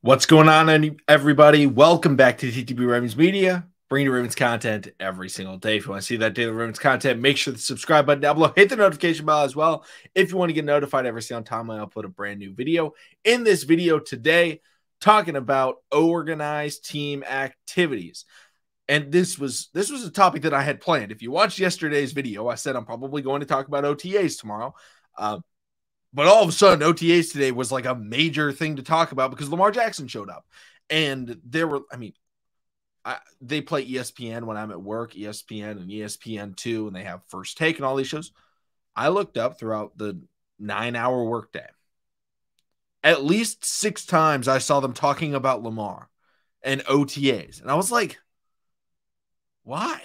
What's going on, everybody? Welcome back to TTB Ravens Media, bringing you Ravens content every single day. If you want to see that daily Ravens content, make sure the subscribe button down below. Hit the notification bell as well if you want to get notified every single time I upload a brand new video. In this video today, talking about organized team activities. And this was a topic that I had planned. If you watched yesterday's video, I said I'm probably going to talk about OTAs tomorrow. But all of a sudden, OTAs today was like a major thing to talk about because Lamar Jackson showed up. And there were, they play ESPN when I'm at work, ESPN and ESPN2, and they have First Take and all these shows. I looked up throughout the 9-hour workday. At least 6 times I saw them talking about Lamar and OTAs. And I was like, why?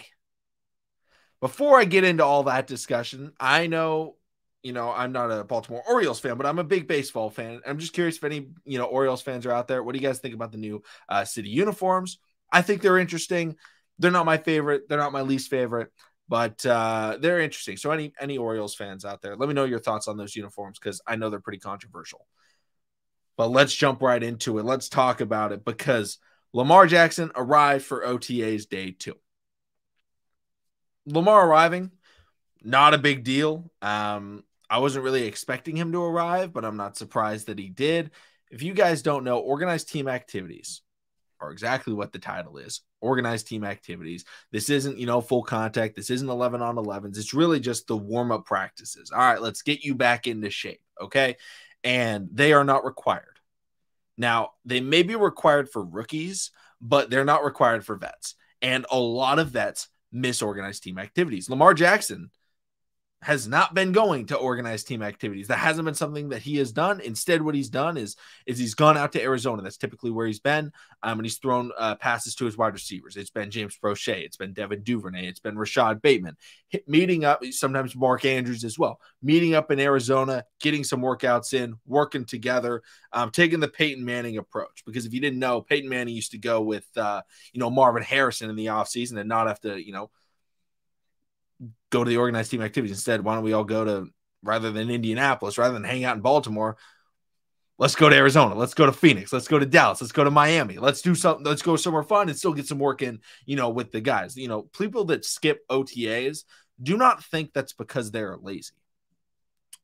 Before I get into all that discussion, I know, I'm not a Baltimore Orioles fan, but I'm a big baseball fan. I'm just curious if any, Orioles fans are out there. What do you guys think about the new city uniforms? I think they're interesting. They're not my favorite. They're not my least favorite, but they're interesting. So any Orioles fans out there, let me know your thoughts on those uniforms because I know they're pretty controversial. But let's jump right into it. Let's talk about it because Lamar Jackson arrived for OTAs day 2. Lamar arriving, not a big deal. I wasn't really expecting him to arrive, but I'm not surprised that he did. If you guys don't know, organized team activities are exactly what the title is. Organized team activities. This isn't, full contact. This isn't 11-on-11s. It's really just the warm-up practices. All right, let's get you back into shape, okay? And they are not required. Now, they may be required for rookies, but they're not required for vets. And a lot of vets miss organized team activities. Lamar Jackson has not been going to organized team activities. That hasn't been something that he has done. Instead, what he's done is he's gone out to Arizona. That's typically where he's been. And he's thrown passes to his wide receivers. It's been James Prochet. It's been Devin Duvernay. It's been Rashad Bateman. Meeting up, sometimes Mark Andrews as well. Meeting up in Arizona, getting some workouts in, working together, taking the Peyton Manning approach. Because if you didn't know, Peyton Manning used to go with, Marvin Harrison in the offseason and not have to, go to the organized team activities. Instead, why don't we all go to, rather than Indianapolis, rather than hang out in Baltimore, let's go to Arizona. Let's go to Phoenix. Let's go to Dallas. Let's go to Miami. Let's do something. Let's go somewhere fun and still get some work in, with the guys. People that skip OTAs, do not think that's because they're lazy.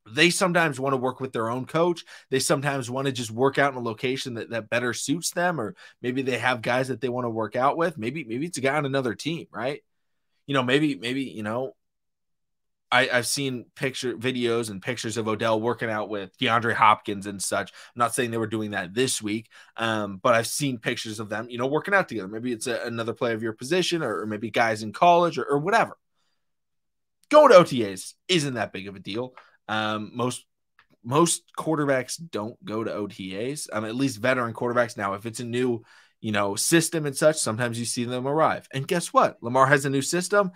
They sometimes want to work with their own coach. They sometimes want to just work out in a location that better suits them, or maybe they have guys that they want to work out with. Maybe it's a guy on another team, right? Maybe I've seen videos and pictures of Odell working out with DeAndre Hopkins and such. I'm not saying they were doing that this week, but I've seen pictures of them, working out together. Maybe it's another player of your position, or maybe guys in college or whatever. Going to OTAs isn't that big of a deal. Most quarterbacks don't go to OTAs. At least veteran quarterbacks. Now, if it's a new system and such, sometimes you see them arrive. And guess what? Lamar has a new system.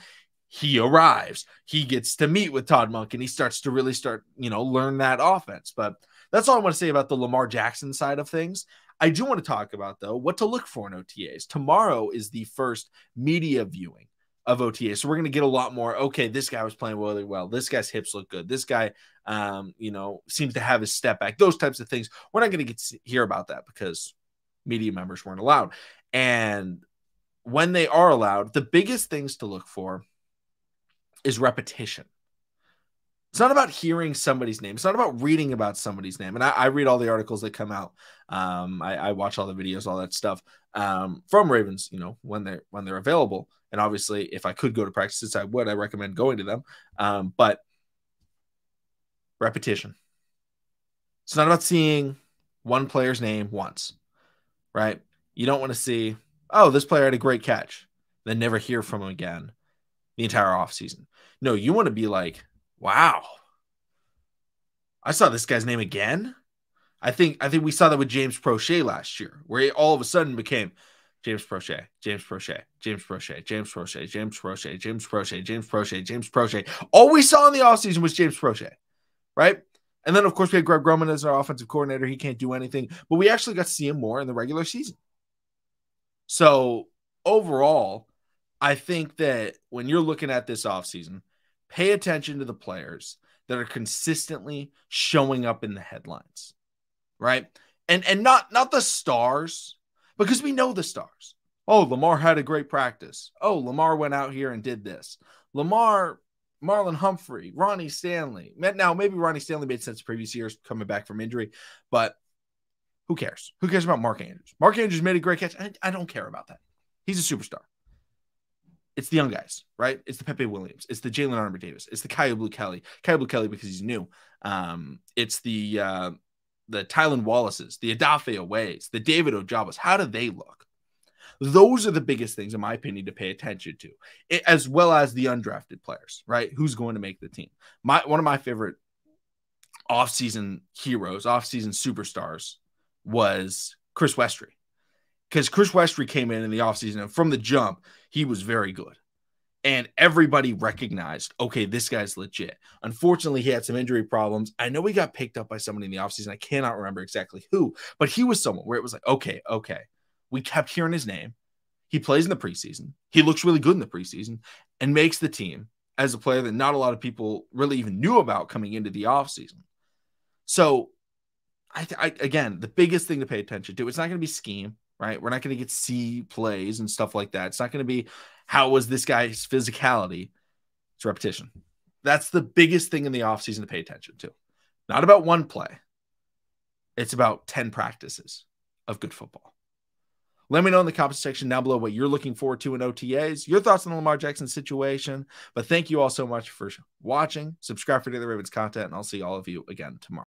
He arrives. He gets to meet with Todd Monk, and he starts to really learn that offense. But that's all I want to say about the Lamar Jackson side of things. I do want to talk about, though, what to look for in OTAs. Tomorrow is the first media viewing of OTAs. So we're going to get a lot more, okay, this guy was playing really well. This guy's hips look good. This guy, seems to have his step back. Those types of things. We're not going to get to hear about that because media members weren't allowed. And when they are allowed, the biggest things to look for is repetition. It's not about hearing somebody's name. It's not about reading about somebody's name. And I read all the articles that come out. I watch all the videos, all that stuff from Ravens, when they're available. And obviously, if I could go to practices, I would. I recommend going to them. But repetition. It's not about seeing one player's name once, right? You don't want to see, oh, this player had a great catch, then never hear from him again the entire offseason. No, you want to be like, wow, I saw this guy's name again. I think we saw that with James Prochet last year, where he all of a sudden became James Prochet, James Prochet, James Prochet, James Prochet, James Prochet, James Prochet, James Prochet, James Prochet. All we saw in the offseason was James Prochet, right? And then, of course, we had Greg Roman as our offensive coordinator. He can't do anything, but we actually got to see him more in the regular season. So overall, I think that when you're looking at this offseason, pay attention to the players that are consistently showing up in the headlines, right? And not the stars, because we know the stars. Oh, Lamar had a great practice. Oh, Lamar went out here and did this. Lamar, Marlon Humphrey, Ronnie Stanley. Now, maybe Ronnie Stanley made sense previous years coming back from injury, but who cares? Who cares about Mark Andrews? Mark Andrews made a great catch. I don't care about that. He's a superstar. It's the young guys, right? It's the Pepe Williams. It's the Jalen Armour Davis. It's the Kyle Blue Kelly. Kyle Blue Kelly because he's new. It's the Tylan Wallaces, the Adafe Aways, the David Ojabas. How do they look? Those are the biggest things, in my opinion, to pay attention to, as well as the undrafted players, right? Who's going to make the team? One of my favorite offseason heroes, offseason superstars was Chris Westry. Because Chris Westry came in the offseason, and from the jump, he was very good. And everybody recognized, okay, this guy's legit. Unfortunately, he had some injury problems. I know he got picked up by somebody in the offseason. I cannot remember exactly who, but he was someone where it was like, okay. We kept hearing his name. He plays in the preseason. He looks really good in the preseason and makes the team as a player that not a lot of people really even knew about coming into the offseason. So, again, the biggest thing to pay attention to, it's not going to be scheme, right? We're not going to get C plays and stuff like that. It's not going to be how was this guy's physicality. It's repetition. That's the biggest thing in the offseason to pay attention to. Not about one play. It's about 10 practices of good football. Let me know in the comment section down below what you're looking forward to in OTAs, your thoughts on the Lamar Jackson situation. But thank you all so much for watching. Subscribe for Daily Ravens content, and I'll see all of you again tomorrow.